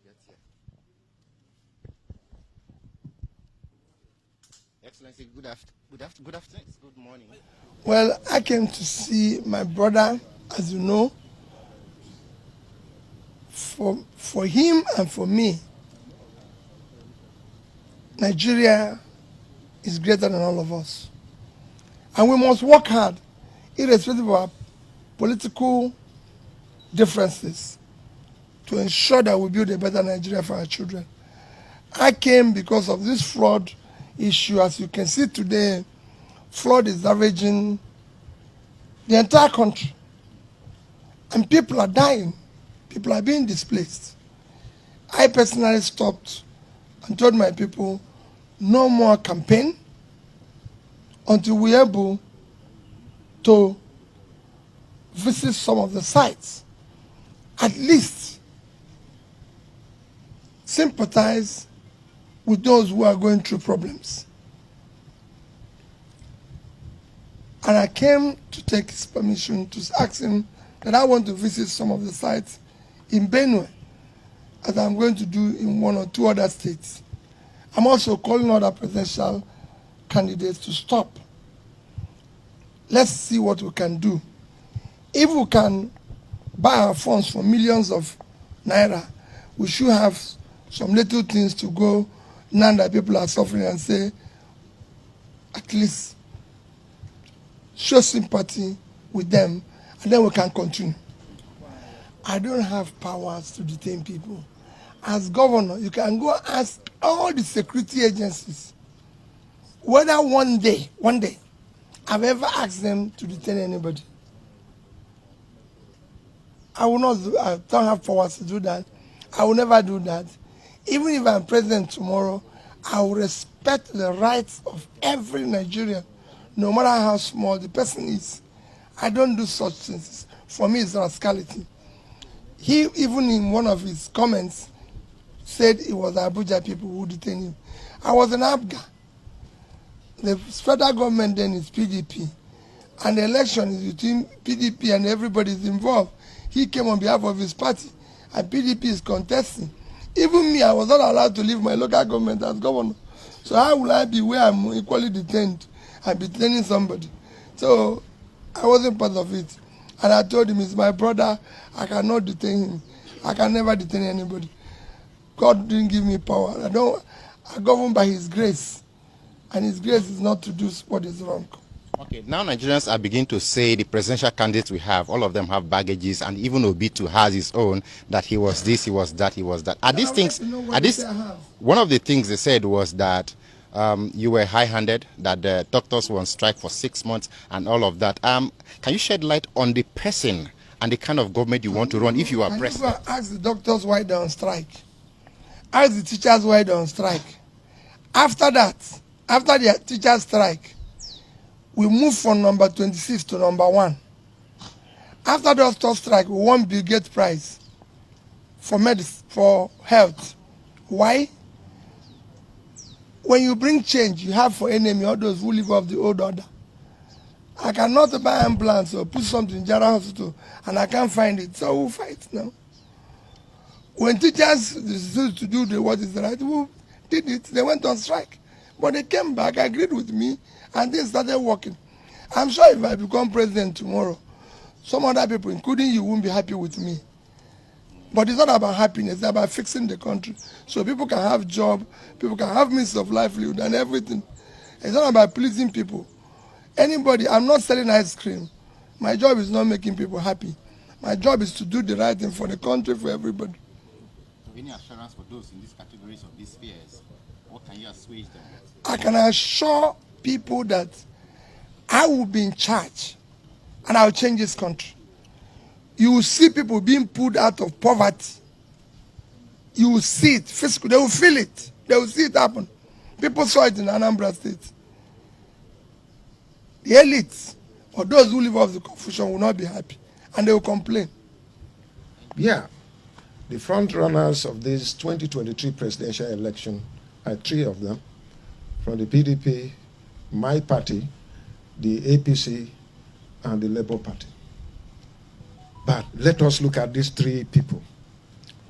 get here. Excellency, good afternoon, good morning. Well, I came to see my brother, as you know. For him and for me, Nigeria is greater than all of us. And we must work hard, irrespective of our political differences, to ensure that we build a better Nigeria for our children. I came because of this flood issue. As you can see today, flood is ravaging the entire country. And people are dying. People are being displaced. I personally stopped and told my people, no more campaign until we're able to visit some of the sites. At least sympathize with those who are going through problems. And I came to take his permission to ask him that I want to visit some of the sites in Benue, as I'm going to do in 1 or 2 other states. I'm also calling other presidential candidates to stop. Let's see what we can do. If we can buy our funds for millions of naira, we should have some little things to go now that people are suffering and say, at least show sympathy with them, and then we can continue. I don't have powers to detain people. As governor, you can go ask all the security agencies whether one day, I've ever asked them to detain anybody. I don't have powers to do that. I will never do that. Even if I'm president tomorrow, I will respect the rights of every Nigerian, no matter how small the person is. I don't do such things. For me, it's rascality. He, even in one of his comments, said it was Abuja people who detained him. I was in Abga. The federal government then is PDP. And the election is between PDP and everybody is involved. He came on behalf of his party, and PDP is contesting. Even me, I was not allowed to leave my local government as governor. So how will I be where I'm equally detained and detaining somebody? So I wasn't part of it. And I told him, he's my brother, I cannot detain him. I can never detain anybody. God didn't give me power. I govern by his grace. And his grace is not to do what is wrong. Okay, now Nigerians are beginning to say the presidential candidates we have, all of them have baggages, and even Obitu has his own, that he was this, he was that, he was that. Are these things, one of the things they said was that you were high-handed, that the doctors were on strike for 6 months and all of that. Can you shed light on the person and the kind of government you want to run if you are president? You ask the doctors why they're on strike. Ask the teachers why they're on strike. After that, after the teachers strike, we move from number 26 to number 1. After the doctor strike, we won Bill Gates Prize for medicine, for health. Why? When you bring change, you have for enemy all those who live off the old order. I cannot buy ambulance or put something in General Hospital and I can't find it, so we'll fight now. When teachers decided to do what is right, who did it, they went on strike. But they came back, agreed with me, and they started working. I'm sure if I become president tomorrow, some other people, including you, won't be happy with me. But it's not about happiness, it's about fixing the country. So people can have job, people can have means of livelihood and everything. It's not about pleasing people. Anybody, I'm not selling ice cream. My job is not making people happy. My job is to do the right thing for the country, for everybody. So any assurance for those in these categories of these fears? What can you assuage them with? I can assure people that I will be in charge and I'll change this country. You will see people being pulled out of poverty. You will see it physically. They will feel it. They will see it happen. People saw it in Anambra State. The elites or those who live off the confusion will not be happy and they will complain. Yeah. The front runners of this 2023 presidential election are 3 of them, from the PDP, my party, the APC, and the Labour Party. But let us look at these 3 people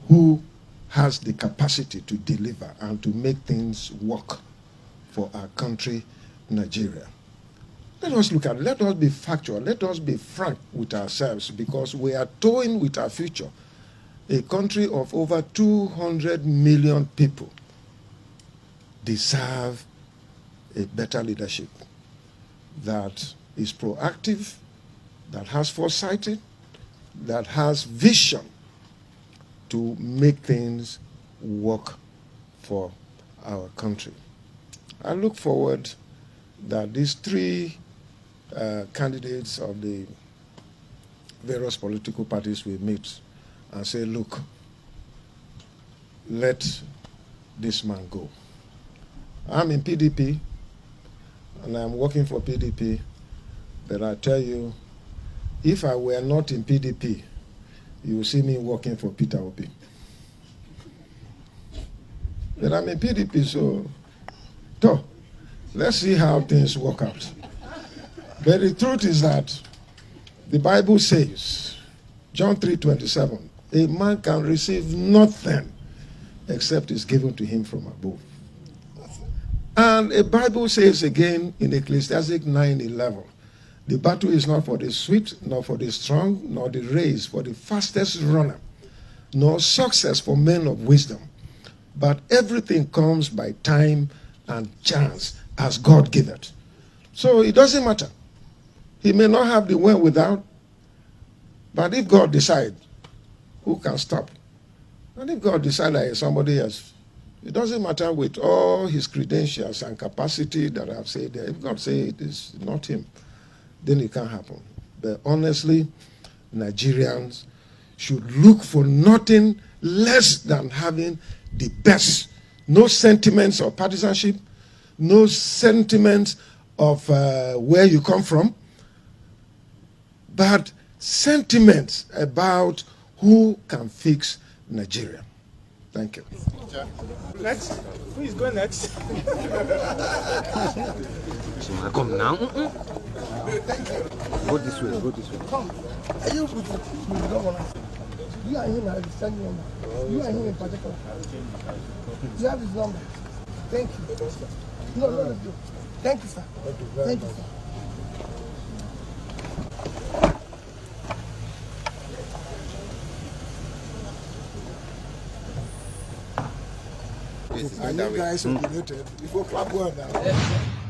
who has the capacity to deliver and to make things work for our country, Nigeria. Let us look at it. Let us be factual. Let us be frank with ourselves, because we are toying with our future. A country of over 200 million people deserve a better leadership that is proactive, that has foresight, that has vision to make things work for our country. I look forward that these three candidates of the various political parties will meet and say, look, let this man go. I'm in PDP, and I'm working for PDP, but I tell you, if I were not in PDP, you will see me working for Peter Obi. But I'm in PDP, so let's see how things work out. But the truth is that the Bible says, John 3:27, a man can receive nothing except is given to him from above. And the Bible says again in Ecclesiastes 9:11, the battle is not for the swift, nor for the strong, nor the race for the fastest runner, nor success for men of wisdom. But everything comes by time and chance as God giveth. So it doesn't matter. He may not have the wherewithal, but if God decides, who can stop? And if God decides that somebody else, it doesn't matter with all his credentials and capacity that I've said there. If God says it is not him, then it can't happen. But honestly, Nigerians should look for nothing less than having the best. No sentiments of partisanship, no sentiments of where you come from, but sentiments about who can fix Nigeria. Thank you. Next. Who is going next? Come now. Go this way, go this way. Come. Are you with the governor? You and him are the same number. You and him in particular. You have his number. Thank you. No. Thank you, sir. Thank you, sir. And you guys are related. You go clap well now.